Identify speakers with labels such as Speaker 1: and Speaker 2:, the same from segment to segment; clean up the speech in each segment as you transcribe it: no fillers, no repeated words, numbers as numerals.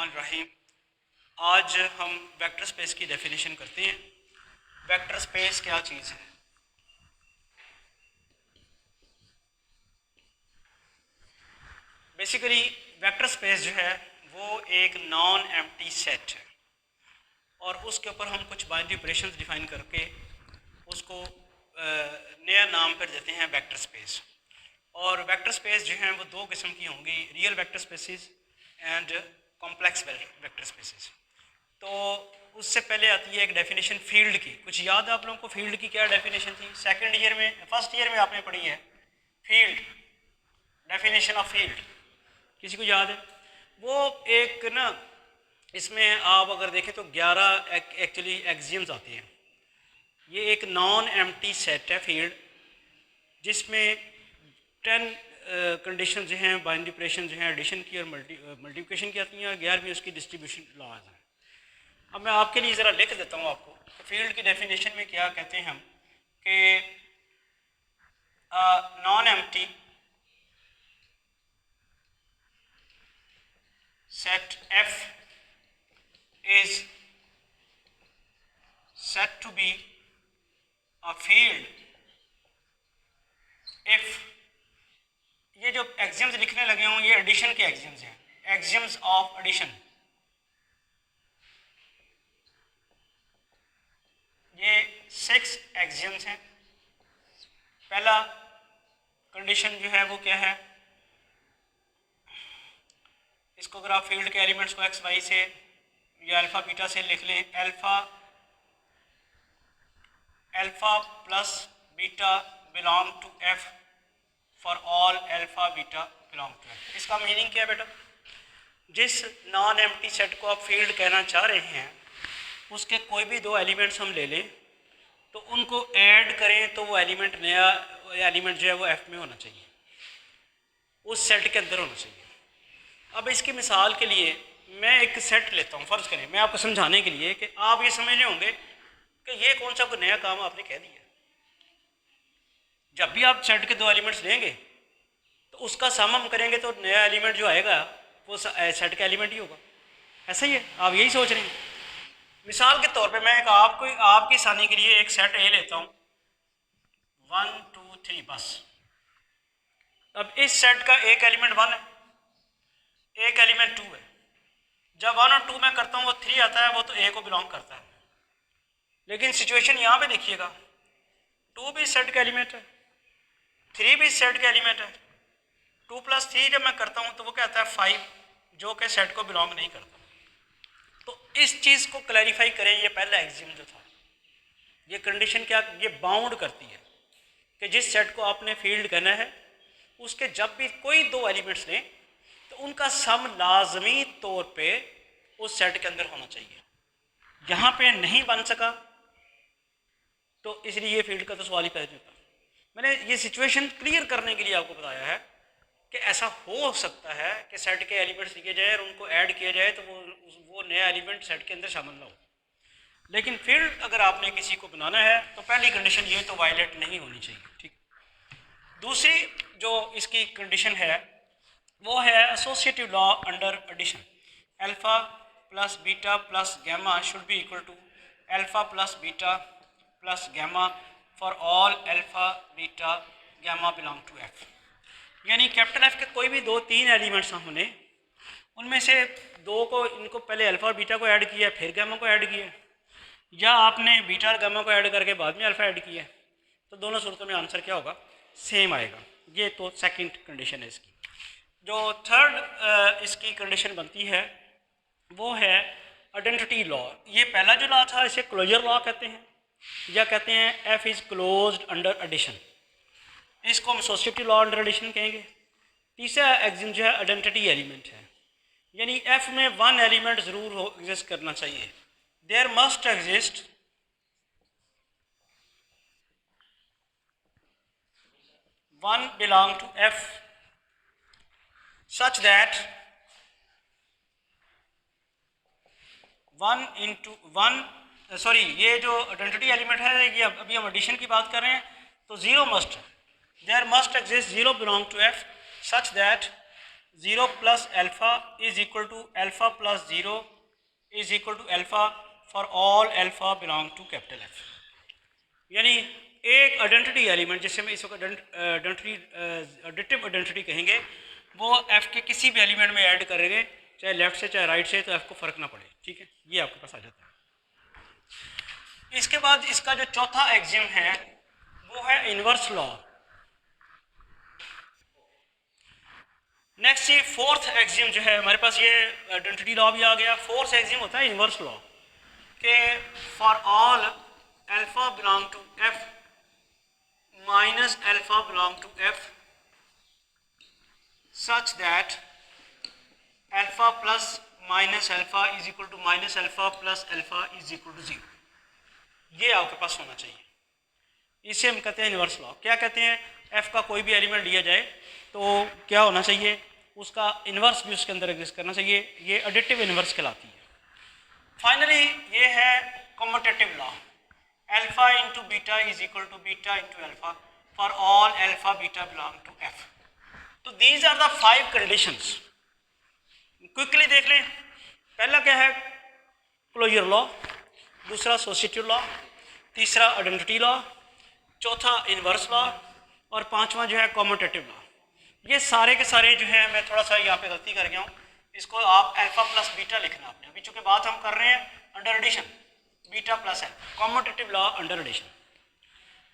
Speaker 1: बिस्मिल्लाहिर्रहमानिर्रहीम। आज हम वेक्टर स्पेस की डेफिनेशन करते हैं। वेक्टर स्पेस क्या चीज़ है? बेसिकली वेक्टर स्पेस जो है वो एक नॉन एम्प्टी सेट है और उसके ऊपर हम कुछ बाइनरी ऑपरेशंस डिफाइन करके उसको नया नाम पर देते हैं वेक्टर स्पेस। और वेक्टर स्पेस जो हैं वो दो किस्म की होंगी, real vector spaces and complex vector spaces. तो उससे पहले आती है एक डेफिनेशन फील्ड की। कुछ याद है आप लोगों को फील्ड की क्या डेफिनेशन थी? सेकंड ईयर में, फर्स्ट ईयर में आपने पढ़ी है फील्ड, डेफिनेशन ऑफ फील्ड। किसी को याद है? वो एक ना, इसमें आप अगर देखें तो 11 एक्चुअली एक्सियम्स आते हैं। ये एक नॉन एम्प्टी सेट है फील्ड, जिसमें 10 कंडीशन जो हैं, बाइनरी ऑपरेशन जो हैं एडिशन की और मल्टीप्लिकेशन की आती हैं, और 11वीं उसकी डिस्ट्रीब्यूशन लॉज हैं। अब मैं आपके लिए ज़रा लिख देता हूँ आपको फील्ड की डेफिनेशन में क्या कहते हैं हम कि non empty set F is said to be a field if, ये जो एक्सियम्स लिखने लगे हूँ ये एडिशन के एक्सियम्स हैं, एक्सियम्स ऑफ एडिशन। ये 6 एक्सियम्स हैं। पहला कंडीशन जो है वो क्या है, इसको अगर आप फील्ड के एलिमेंट्स को एक्स वाई से या अल्फ़ा बीटा से लिख लें, alpha plus beta belong to F for all alpha beta belong to F. इसका मीनिंग क्या है बेटा? जिस नॉन एम्प्टी सेट को आप फील्ड कहना चाह रहे हैं उसके कोई भी दो एलिमेंट्स हम ले लें तो उनको ऐड करें तो वो एलिमेंट, नया एलिमेंट जो है वो एफ में होना चाहिए, उस सेट के अंदर होना चाहिए। अब इसकी मिसाल के लिए मैं एक सेट लेता हूँ, फ़र्ज़ करें, मैं आपको समझाने के लिए कि आप ये समझ रहे होंगे कि ये कौन सा कोई नया काम आपने कह दिया। जब भी आप सेट के दो एलिमेंट्स लेंगे तो उसका सम हम करेंगे तो नया एलिमेंट जो आएगा वो सेट का एलिमेंट ही होगा। ऐसा ही है, आप यही सोच रहे हैं। मिसाल के तौर पे मैं एक आपकी आसानी के लिए एक सेट ए लेता हूँ 1 2 3 बस। अब इस सेट का एक एलिमेंट 1 है, एक एलिमेंट 2 है। जब 1 और 2 में करता हूँ वो 3 आता है, वो तो ए को बिलोंग करता है। लेकिन सिचुएशन यहाँ पे देखिएगा, 2 भी सेट का एलिमेंट है, 3 भी सेट का एलिमेंट है। 2 + 3 जब मैं करता हूँ तो वो क्या आता है 5, जो कि सेट को बिलोंग नहीं करता। तो इस चीज़ को क्लैरिफाई करें। ये पहला एक्सियम जो था, ये कंडीशन क्या, ये बाउंड करती है कि जिस सेट को आपने फील्ड कहना है उसके जब भी कोई दो एलिमेंट्स लें तो उनका सम लाजमी तौर पे उस सेट के अंदर होना चाहिए। यहाँ पे नहीं बन सका तो इसलिए ये फील्ड का तो सवाल ही पैदा नहीं होता। मैंने ये सिचुएशन क्लियर करने के लिए आपको बताया है कि ऐसा हो सकता है कि सेट के एलिमेंट्स लिखे जाए और उनको ऐड किया जाए तो वो नया एलिमेंट सेट के अंदर शामिल ना हो। लेकिन फील्ड अगर आपने किसी को बनाना है तो पहली कंडीशन ये तो वायलेट नहीं होनी चाहिए, ठीक। दूसरी जो इसकी कंडीशन है वो है associative law under addition. Alpha plus beta plus gamma should be equal to alpha plus beta plus gamma for all alpha beta gamma belong to F. यानी कैपिटल एफ के कोई भी 2-3 एलिमेंट्स हमने उनमें से दो को, इनको पहले अल्फ़ा और बीटा को ऐड किया फिर गैमा को ऐड किया, या आपने बीटा और गैमा को ऐड करके बाद में अल्फ़ा ऐड किया, तो दोनों सूरतों में आंसर क्या होगा, सेम आएगा। ये तो सेकंड कंडीशन है इसकी। जो थर्ड इसकी कंडीशन बनती है वो है आइडेंटिटी लॉ। ये पहला जो लॉ था इसे क्लोजर लॉ कहते हैं, या कहते हैं F is closed under addition, इसको हम एसोसिएटिव लॉ अंडर एडिशन कहेंगे। तीसरा एक्सियम जो है आइडेंटिटी एलिमेंट है, यानी एफ में 1 एलिमेंट ज़रूर एग्जिस्ट करना चाहिए। There must exist one belong to F such that 1 into 1 sorry, ये जो आइडेंटिटी एलिमेंट है ये अभी हम एडिशन की बात कर रहे हैं तो 0 must, there must exist 0 belong to F such that 0 plus alpha is equal to alpha plus 0 is equal to alpha for all alpha belong to capital F. यानी एक आइडेंटिटी एलिमेंट जिसे हम इस वक्त एडिटिव आइडेंटिटी कहेंगे, वो F के किसी भी एलिमेंट में ऐड करेंगे, चाहे लेफ्ट से चाहे राइट से, तो एफ को फ़र्क ना पड़े। ठीक है, ये आपके पास आ जाता है। इसके बाद इसका जो चौथा एक्सियम है वो है इनवर्स लॉ। नेक्स्ट ये फोर्थ एक्सियम जो है हमारे पास, ये आइडेंटिटी लॉ भी आ गया। फोर्थ एक्सियम होता है इनवर्स लॉ के for all alpha belong to F minus alpha belong to F such that alpha plus minus alpha is equal to minus alpha plus alpha is equal to 0। ये आपके पास होना चाहिए। इसे हम कहते हैं इनवर्स लॉ। क्या कहते हैं, एफ का कोई भी एलिमेंट लिया जाए तो क्या होना चाहिए, उसका इन्वर्स भी उसके अंदर एग्जिस्ट करना चाहिए। ये एडिटिव इन्वर्स कहलाती है। फाइनली ये है commutative law, alpha into beta is equal to beta into alpha for all alpha beta belong to F. तो these are the 5 conditions. Quickly देख लें। पहला क्या है, क्लोजर लॉ, दूसरा एसोसिएटिव लॉ, तीसरा आइडेंटिटी लॉ, चौथा इन्वर्स लॉ, और पांचवा जो है कम्यूटेटिव लॉ। ये सारे के सारे जो है, मैं थोड़ा सा यहाँ पे गलती कर गया हूँ, इसको आप अल्फा प्लस बीटा लिखना आपने। अभी चूंकि बात हम कर रहे हैं under addition, beta plus alpha, commutative law under addition.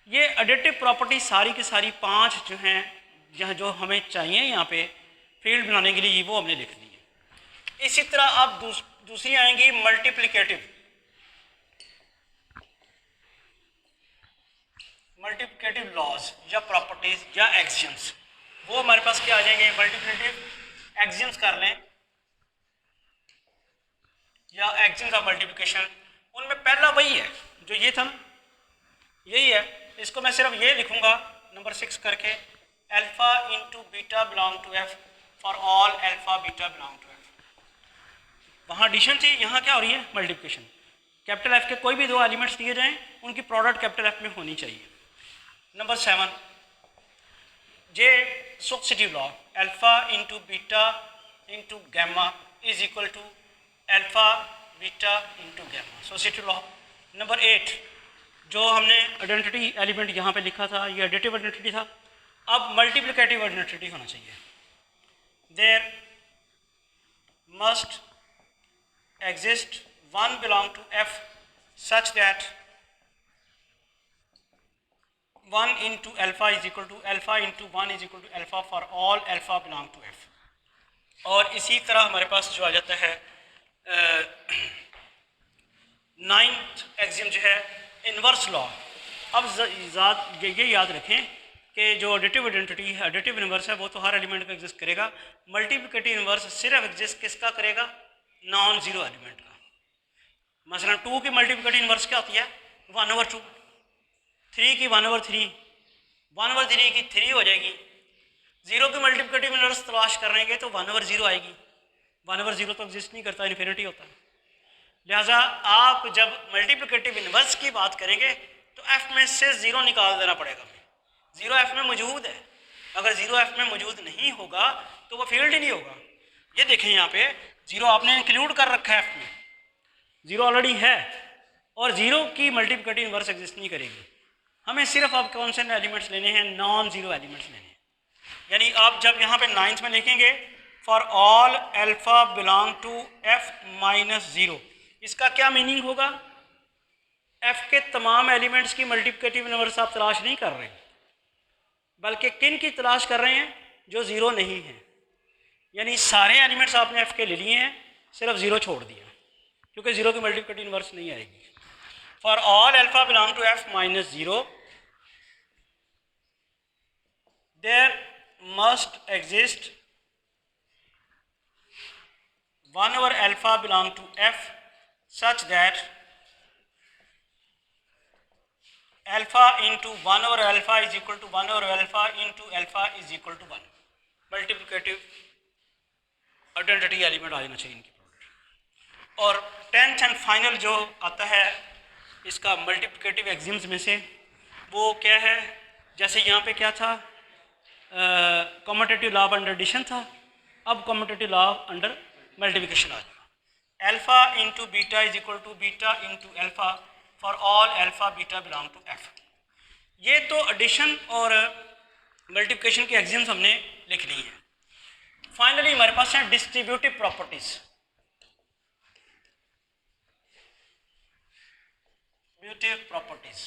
Speaker 1: ये एडिटिव प्रॉपर्टी सारी की सारी 5 जो हैं, जहाँ जो हमें चाहिए यहाँ पे फील्ड बनाने के लिए, वो हमने लिख दी है। इसी तरह अब दूसरी आएंगी मल्टीप्लिकेटिव लॉज या प्रॉपर्टीज या एक्सियम्स। वो हमारे पास क्या आ जाएंगे, मल्टीप्लिकेटिव एक्सियम्स कर लें या एक्सियम्स ऑफ मल्टीप्लिकेशन। उनमें पहला वही है जो ये था ना, यही है। इसको मैं सिर्फ ये लिखूंगा नंबर 6 करके, alpha into beta belong to F for all alpha beta belong to F. वहाँ एडिशन थी, यहाँ क्या हो रही है, मल्टीप्लिकेशन। कैपिटल एफ के कोई भी 2 एलिमेंट्स दिए जाएं, उनकी प्रोडक्ट कैपिटल एफ में होनी चाहिए। नंबर 7 जे associative law, alpha into beta into gamma is equal to alpha beta into gamma, associative law. Number 8 जो हमने आइडेंटिटी एलिमेंट यहाँ पे लिखा था, ये एडिटिव आइडेंटिटी था। अब मल्टीप्लिकेटिव आइडेंटिटी होना चाहिए। There must exist one belong to F such that 1 into alpha is equal to alpha into 1 is equal to alpha for all alpha belong to F. और इसी तरह हमारे पास जो आ जाता है 9th एक्सियम जो है इन्वर्स लॉ। अब ये याद रखें कि जो एडिटिव आइडेंटिटी है, एडिटिव इन्वर्स है, वो तो हर एलिमेंट का एग्जिस्ट करेगा। मल्टीप्लिकेटिव इन्वर्स सिर्फ एग्जिस्ट किसका करेगा, नॉन जीरो एलिमेंट का। मसलन 2 की मल्टीप्लिकेटिव इन्वर्स क्या होती है, 1/2। 3 की 1/3, 1/3 की 3 हो जाएगी। 0 की मल्टीप्लिकेटिव इन्वर्स तलाश करेंगे तो 1/0 आएगी। 1/0 तो एग्जिस्ट नहीं करता, इन्फिनिटी होता है। लिहाजा आप जब मल्टीप्लिकेटिव इन्वर्स की बात करेंगे तो एफ में से 0 निकाल देना पड़ेगा। 0 एफ में मौजूद है, अगर 0 एफ में मौजूद नहीं होगा तो वो फील्ड ही नहीं होगा। ये देखें यहाँ पे 0 आपने इंक्लूड कर रखा है एफ में, 0 ऑलरेडी है, और 0 की मल्टीप्लिकेटिव इन्वर्स एग्जिस्ट नहीं करेगी। हमें सिर्फ आप कौन से एलिमेंट्स लेने हैं, नॉन जीरो एलिमेंट्स लेने हैं। यानी आप जब यहाँ पे 9th में लिखेंगे for all alpha belong to F minus 0, इसका क्या मीनिंग होगा, एफ के तमाम एलिमेंट्स की मल्टीप्लिकेटिव इन्वर्स आप तलाश नहीं कर रहे, बल्कि किन की तलाश कर रहे हैं, जो 0 नहीं है। यानी सारे एलिमेंट्स आपने एफ के ले लिए हैं, सिर्फ 0 छोड़ दिया, क्योंकि 0 की मल्टीप्लिकेटिव इन्वर्स नहीं आएगी। For all alpha belong to F minus 0 there must exist 1/alpha belong to f such that alpha into 1/alpha is equal to 1/alpha into alpha is equal to 1। Multiplicative identity element आ जाना चाहिए इनकी product. और 10th and final जो आता है इसका multiplicative axioms में से, वो क्या है, जैसे यहाँ पे क्या था, कम्यूटेटिव लॉ अंडर एडिशन था। अब कम्यूटेटिव लॉ अंडर मल्टीप्लिकेशन आ जाएगा। Alpha into beta is equal to beta into alpha for all alpha beta belong to F. ये तो एडिशन और मल्टीप्लिकेशन की एक्सियम्स हमने लिख ली हैं। फाइनली हमारे पास है डिस्ट्रीब्यूटिव प्रॉपर्टीज, डिस्ट्रीब्यूटिव प्रॉपर्टीज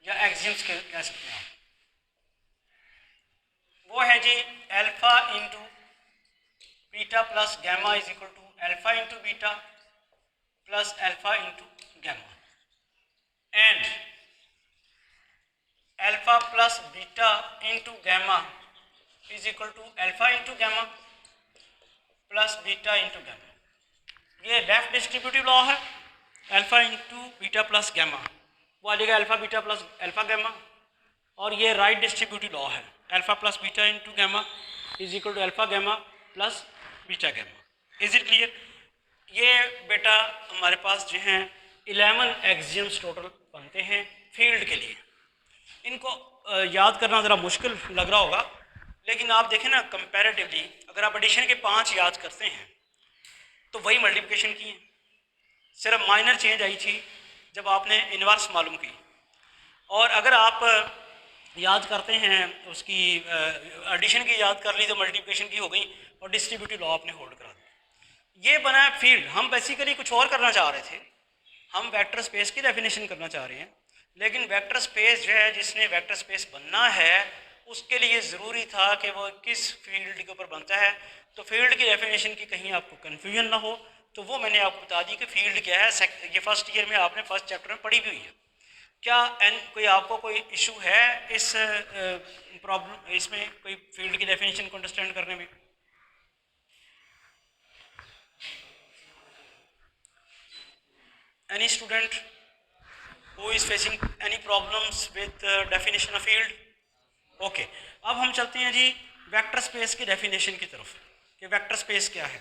Speaker 1: या एक्सियम्स कह सकते हैं आप। वो है जी alpha into beta plus gamma is equal to alpha into beta plus alpha into gamma and alpha plus beta into gamma is equal to alpha into gamma plus beta into gamma. ये left distributive law है, alpha into beta plus gamma, वो आ जाएगा alpha beta plus alpha gamma. और ये right distributive law है, alpha plus beta into gamma is equal to alpha gamma plus beta gamma. Is it clear? ये बेटा हमारे पास जो हैं 11 एक्सियम्स टोटल बनते हैं फील्ड के लिए। इनको याद करना ज़रा मुश्किल लग रहा होगा, लेकिन आप देखें ना कंपैरेटिवली अगर आप एडिशन के 5 याद करते हैं तो वही मल्टीप्लिकेशन की हैं, सिर्फ माइनर चेंज आई थी जब आपने इन्वर्स मालूम की। और अगर आप याद करते हैं उसकी एडिशन की याद कर ली तो मल्टीप्लिकेशन की हो गई और डिस्ट्रीब्यूटिव लॉ आपने होल्ड करा दिया। ये बना है फील्ड। हम बेसिकली कुछ और करना चाह रहे थे, हम वेक्टर स्पेस की डेफिनेशन करना चाह रहे हैं, लेकिन वेक्टर स्पेस जो है जिसने वेक्टर स्पेस बनना है उसके लिए ज़रूरी था कि वो किस फील्ड के ऊपर बनता है। तो फील्ड की डेफिनेशन की कहीं आपको कन्फ्यूजन ना हो, तो वो मैंने आपको बता दी कि फील्ड क्या है। ये फर्स्ट ईयर में आपने फर्स्ट चैप्टर में पढ़ी भी हुई है। क्या कोई आपको कोई इशू है इस प्रॉब्लम इसमें कोई फील्ड की डेफिनेशन को अंडरस्टैंड करने में? Any student who is facing any problems with definition of field? Okay, अब हम चलते हैं जी वेक्टर स्पेस की डेफिनेशन की तरफ कि वेक्टर स्पेस क्या है।